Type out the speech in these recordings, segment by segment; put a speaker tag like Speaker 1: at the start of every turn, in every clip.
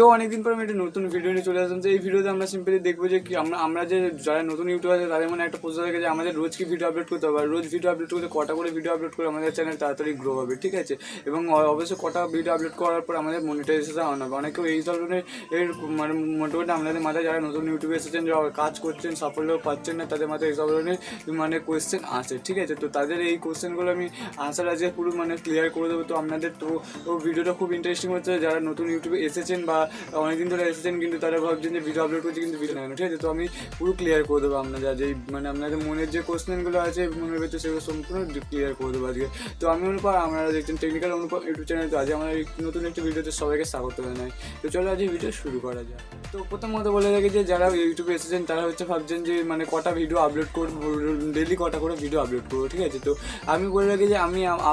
Speaker 1: তো অনেকদিন পর আমি একটা নতুন ভিডিও নিয়ে চলে আসলাম। তো এই ভিডিওতে আমরা সিম্পলি দেখবো যে কি আমরা যে যারা নতুন ইউটিউবার আছে তাদের মনে একটা প্রশ্ন থাকে যে আমাদের রোজ কি ভিডিও আপলোড করতে হবে, আর রোজ ভিডিও আপলোড করতে কটা করে ভিডিও আপলোড করে আমাদের চ্যানেল তাড়াতাড়ি গ্রো হবে, ঠিক আছে। এবং অবশ্যই কটা ভিডিও আপলোড করার পর আমাদের মনিটাইজেশন অন হবে। অনেকেও এই ধরনের মানে মোটামুটি আমাদের মাথায় যারা নতুন ইউটিউবে এসেছেন, যারা কাজ করছেন, সাফল্য পাচ্ছেন না, তাদের মাথায় এই ধরনের মানে কোয়েশ্চেন আসে, ঠিক আছে। তো তাদের এই কোয়েশ্চেনগুলো আমি আনসার আজকে পুরো মানে ক্লিয়ার করে দেবো। তো আপনাদের তো ভিডিওটা খুব ইন্টারেস্টিং হচ্ছে, যারা নতুন ইউটিউবে এসেছেন বা অনেকদিন ধরে এসেছেন কিন্তু তারা ভাবছেন যে ভিডিও আপলোড করছে কিন্তু ভিডিও নেয় না, ঠিক আছে। তো আমি পুরো ক্লিয়ার করে দেবো আপনারা যে মানে আপনাদের মনের যে কোয়েশ্চেনগুলো আছে মনের ভেতরে সেগুলো সম্পূর্ণ ক্লিয়ার করে দেবো আজকে। তো আমি অনুপম, আপনারা দেখছেন টেকনিক্যাল অনুপম ইউটিউব চ্যানেল। তো আজ আমার নতুন একটি ভিডিওতে সবাইকে স্বাগত জানাই। তো চলো আজ এই ভিডিও শুরু করা যায়। তো প্রথম কথা বলে রাখি যে যারা ইউটিউবে এসেছেন তারা হচ্ছে ভাবছেন যে মানে কটা ভিডিও আপলোড করবো, ডেলি কটা করে ভিডিও আপলোড করবো, ঠিক আছে। তো আমি বলে রাখি যে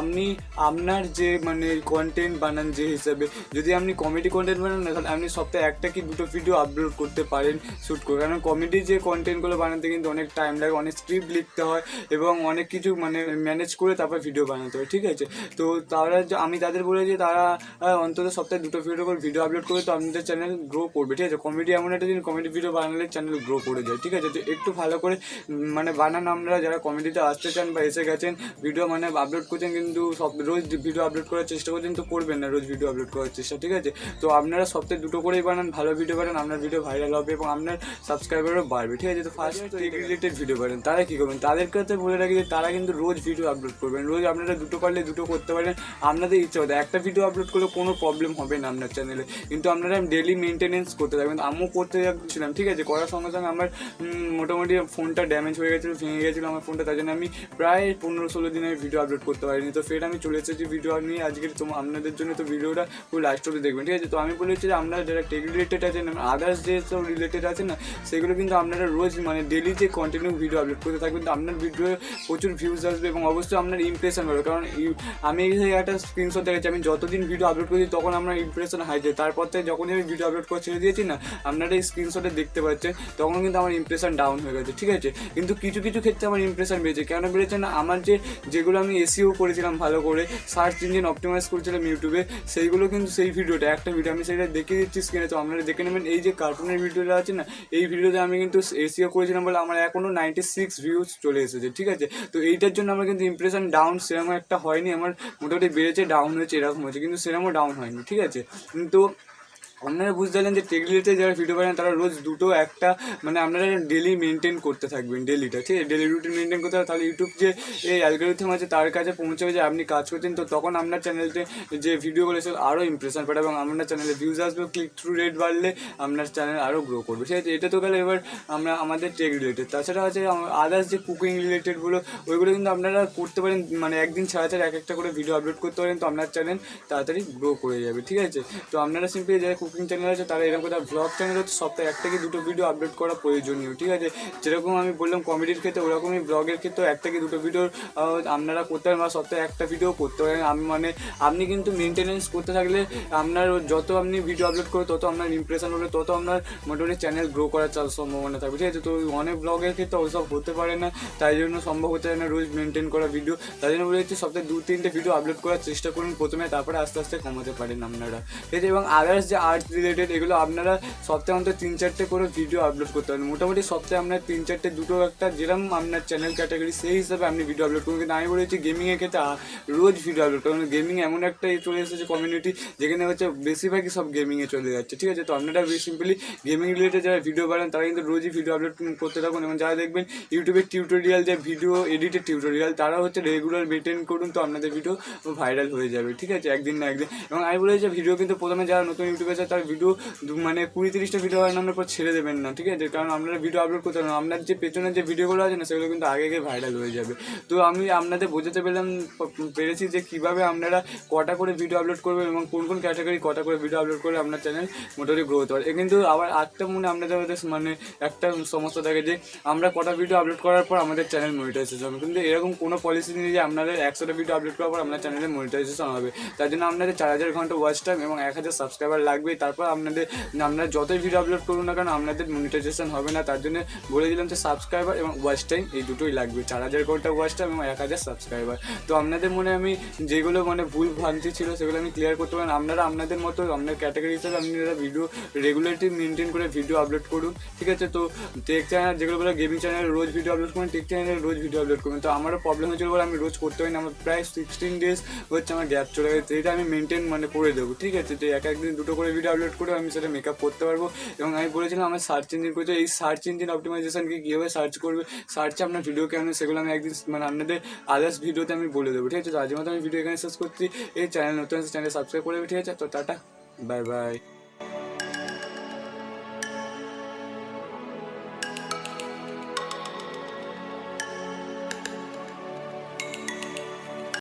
Speaker 1: আপনি আপনার যে মানে কন্টেন্ট বানান যে হিসাবে, যদি আপনি কমেডি কন্টেন্ট বানান না তাহলে আপনি সপ্তাহে একটা কি দুটো ভিডিও আপলোড করতে পারেন শ্যুট করে। কারণ কমেডি যে কন্টেন্টগুলো বানাতে কিন্তু অনেক টাইম লাগে, অনেক স্ক্রিপ্ট লিখতে হয় এবং অনেক কিছু মানে ম্যানেজ করে তারপর ভিডিও বানাতে হয়, ঠিক আছে। তো তারা আমি তাদের বলে যে তারা অন্তত সপ্তাহে দুটো ভিডিও করে ভিডিও আপলোড করে তো আপনাদের চ্যানেল গ্রো করবে, ঠিক আছে। কমেডি এমন একটা জিনিস, কমেডি ভিডিও বানালে চ্যানেল গ্রো করে যায়, ঠিক আছে। তো একটু ভালো করে মানে বানান। আপনারা যারা কমেডিতে আসতে চান বা এসে গেছেন, ভিডিও মানে আপলোড করছেন কিন্তু রোজ ভিডিও আপলোড করার চেষ্টা করছেন, তো করবেন না রোজ ভিডিও আপলোড করার চেষ্টা, ঠিক আছে। তো আপনারা সপ্তাহে দুটো করেই বানান, ভালো ভিডিও বানান, আপনার ভিডিও ভাইরাল হবে এবং আপনার সাবস্ক্রাইবারও বাড়বে, ঠিক আছে। তো ফার্স্ট টেক রিলেটেড ভিডিও বানান। তারা কী করবেন, তাদের কাছে বলে রাখি যে তারা কিন্তু রোজ ভিডিও আপলোড করবেন। রোজ আপনারা দুটো পারলে দুটো করতে পারেন, আপনাদের ইচ্ছা হতে। একটা ভিডিও আপলোড করলে কোনো প্রবলেম হবে না আপনার চ্যানেলে, কিন্তু আপনারা ডেলি মেনটেনেন্স করতে থাকবেন। আমিও করতে যাচ্ছিলাম, ঠিক আছে। করার সঙ্গে সঙ্গে আমার মোটামুটি ফোনটা ড্যামেজ হয়ে গেছিলো, ভেঙে গেছিলো আমার ফোনটা, তাই জন্য আমি প্রায় 15-16 দিন আমি ভিডিও আপলোড করতে পারিনি। তো ফের আমি চলে এসেছি ভিডিও নিয়ে আজকে আপনাদের জন্য। তো ভিডিওটা পুরো লাস্ট অবধি দেখবেন, ঠিক আছে। তো আমি বলেছি যে আপনারা যারা টেক রিলেটেড আছেন, আদার্স যে সব রিলেটেড আছে না, সেগুলো কিন্তু আপনারা রোজ মানে ডেলি যে কন্টিনিউ ভিডিও আপলোড করতে থাকবেন, তো আপনার ভিডিও প্রচুর ভিউজ আসবে এবং অবশ্যই আপনার ইমপ্রেশন হবে। কারণ আমি একটা স্ক্রিনশট দেখেছি, আমি যতদিন ভিডিও আপলোড করছি তখন আপনার ইমপ্রেশন হাই যায়। তারপর থেকে যখনই আমি ভিডিও আপলোড করে ছেড়ে দিয়েছি না, আপনারা এই স্ক্রিনশটে দেখতে পাচ্ছেন, তখন কিন্তু আমার ইমপ্রেশন ডাউন হয়ে গেছে, ঠিক আছে। কিন্তু কিছু কিছু ক্ষেত্রে আমার ইমপ্রেশন বেড়েছে। কেন বেড়েছে না, আমার যেগুলো আমি এসইও করেছিলাম ভালো করে, সার্চ ইঞ্জিন অপটিমাইজ করেছিলাম ইউটিউবে, সেইগুলো কিন্তু সেই ভিডিওটা একটা ভিডিও আমি সেটা দেখিয়ে দিচ্ছি স্ক্রিনে, তো আপনারা দেখে নেবেন। এই যে কার্টুনের ভিডিওটা আছে না, এই ভিডিওতে আমি কিন্তু এসইও করেছিলাম বলে আমার এখনও 96 ভিউজ চলে এসেছে, ঠিক আছে। তো এইটার জন্য আমার কিন্তু ইমপ্রেশন ডাউন সেরকম একটা হয়নি, আমার মোটামুটি বেড়েছে, ডাউন হয়েছে, এরকম হয়েছে, কিন্তু সেরকমও ডাউন হয়নি, ঠিক আছে। কিন্তু আপনারা বুঝতে পারলেন যে টেক রিলেটেড যারা ভিডিও বানান তারা রোজ দুটো একটা মানে আপনারা ডেলি মেনটেন করতে থাকবেন, ডেলিটা, ঠিক আছে। ডেলি রুটিন মেনটেন করতে হবে, তাহলে ইউটিউব যে এই অ্যালগরিথম আছে তার কাছে পৌঁছাবে যে আপনি কাজ করছেন। তো তখন আপনার চ্যানেলতে যে ভিডিওগুলো সেগুলো আরও ইমপ্রেশন পাঠাবে এবং আপনার চ্যানেলে ভিউজ আসবে, ক্লিক থ্রু রেট বাড়লে আপনার চ্যানেল আরও গ্রো করবে, ঠিক আছে। এটা তো গেলে এবার আমরা আমাদের টেক রিলেটেড। তাছাড়া আছে আদার্স যে কুকিং রিলেটেডগুলো, ওইগুলো কিন্তু আপনারা করতে পারেন, মানে একদিন ছাড়া ছাড়া এক একটা করে ভিডিও আপলোড করতে পারেন, তো আপনার চ্যানেল তাড়াতাড়ি গ্রো করে যাবে, ঠিক আছে। তো আপনারা সিম্পলি যারা কুকিং চ্যানেল আছে তারা এরকম কথা, ব্লগ চ্যানেল হচ্ছে সপ্তাহে একটা কি দুটো ভিডিও আপলোড করা প্রয়োজনীয়, ঠিক আছে। যেরকম আমি বললাম কমেডির ক্ষেত্রে, ওরকমই ব্লগের ক্ষেত্রেও একটা কি দুটো ভিডিও আপনারা করতে পারেন বা সপ্তাহে একটা ভিডিও করতে পারেন। মানে আপনি কিন্তু মেনটেনেন্স করতে থাকলে আপনার যত আপনি ভিডিও আপলোড করবে তত আপনার ইমপ্রেশন হবে, তত আপনার মোটামুটি চ্যানেল গ্রো করার সম্ভাবনা থাকবে, ঠিক আছে। তো অনেক ব্লগের ক্ষেত্রে ওইসব হতে পারে না, তাই জন্য সম্ভব হতে পারে না রোজ মেনটেন করা ভিডিও। তাই জন্য বলেছি সপ্তাহে 2-3টে ভিডিও আপলোড করার চেষ্টা করুন প্রথমে, তারপরে আস্তে আস্তে কমাতে পারেন আপনারা, ঠিক আছে। এবং আদার্স যে আর্ট রিলেটেড, এগুলো আপনারা সপ্তাহে অন্তত 3-4টে করে ভিডিও আপলোড করতে পারেন। মোটামুটি সপ্তাহে আপনার 3-4টে দুটো একটা যেরকম আপনার চ্যানেল ক্যাটাগরি সেই হিসাবে আপনি ভিডিও আপলোড করুন। কিন্তু আমি বলেছি গেমিংয়ের ক্ষেত্রে রোজ ভিডিও আপলোড করুন। গেমিং এমন একটা চলে এসেছে কমিউনিটি, যেখানে হচ্ছে বেশিরভাগই সব গেমিংয়ে চলে যাচ্ছে, ঠিক আছে। তো আপনারা সিম্পলি গেমিং রিলেটেড যারা ভিডিও বানান তারা কিন্তু রোজই ভিডিও আপলোড করতে থাকুন। এবং যারা দেখবেন ইউটিউবের টিউটোরিয়াল, যে ভিডিও এডিটের টিউটোরিয়াল, তারা হচ্ছে রেগুলার মেনটেন করুন, তো আপনাদের ভিডিও ভাইরাল হয়ে যাবে, ঠিক আছে, একদিন না একদিন। এবং আমি বলেছি যে ভিডিও কিন্তু প্রথমে যারা নতুন ইউটিউবে আছে তার ভিডিও মানে 20-30টা ভিডিও বানানোর পর ছেড়ে দেবেন না, ঠিক আছে। কারণ আপনারা ভিডিও আপলোড করতে পারেন, আপনার যে পেছনের যে ভিডিওগুলো আছে না সেগুলো কিন্তু আগে ভাইরাল হয়ে যাবে। তো আমি আপনাদের বোঝাতে পেরেছি যে কীভাবে আপনারা কটা করে ভিডিও আপলোড করবেন এবং কোন কোন ক্যাটাগরি কটা করে ভিডিও আপলোড করে আপনার চ্যানেল মোটামুটি গ্রো হতে পারে। কিন্তু আবার একটা মনে আপনাদের মানে একটা সমস্যা থাকে যে আমরা কটা ভিডিও আপলোড করার পর আমাদের চ্যানেল মনিটাইজেশন হবে, কিন্তু এরকম কোনো পলিসি নেই যে আপনাদের 100টা ভিডিও আপলোড করার পর আপনার চ্যানেলে মনিটাইজেশন হবে। তার জন্য আপনাদের 4000 ঘন্টা ওয়াচ টাইম এবং 1000 সাবস্ক্রাইবার লাগবে, তারপর আপনারা যতই ভিডিও আপলোড করুন না কেন আপনাদের মনিটাইজেশন হবে না। তার জন্য বলে দিলাম যে সাবস্ক্রাইবার এবং ওয়াচ টাইম এই দুটোই লাগবে, 4000 কোটা ওয়াচ টাইম এবং 1000 সাবস্ক্রাইবার। তো আপনাদের মনে আমি যেগুলো মানে ভুল ভ্রান্তি ছিল সেগুলো আমি ক্লিয়ার করতে পারেন। আপনারা আপনাদের মতো আপনার ক্যাটাগরি হিসেবে আপনারা ভিডিও রেগুলারিটি মেনটেন করে ভিডিও আপলোড করুন, ঠিক আছে। তো টেক চ্যানেল যেগুলো বলে গেমিং চ্যানেলে রোজ ভিডিও আপলোড করুন, টেক চ্যানেলে রোজ ভিডিও আপলোড করুন। তো আমারও প্রবলেম হয়েছিল বলে আমি রোজ করতে পারিনি, আমার প্রায় 16 ডেজ হচ্ছে আমার গ্যাপ চলে গেছে। এটা আমি মেনটেন মানে করে দেবো, ঠিক আছে। তো একদিন দুটো করে ভিডিও আপলোড করে আমি সেটা মেকআপ করতে পারবো। এবং আমি বলেছিলাম আমার সার্চ ইঞ্জিন করতে, এই সার্চ ইঞ্জিন অপটিমাইজেশনকে কীভাবে সার্চ করবে, সার্চে আপনার ভিডিও কেমন, সেগুলো আমি একদিন মানে আপনাদের আদার্স ভিডিওতে আমি বলে দেবো, ঠিক আছে। তো আজকের মতো আমি ভিডিও এখানে শেষ করছি। এই চ্যানেল নতুন চ্যানেল সাবস্ক্রাইব করে দেবে, ঠিক আছে। তো টাটা, বাই বাই।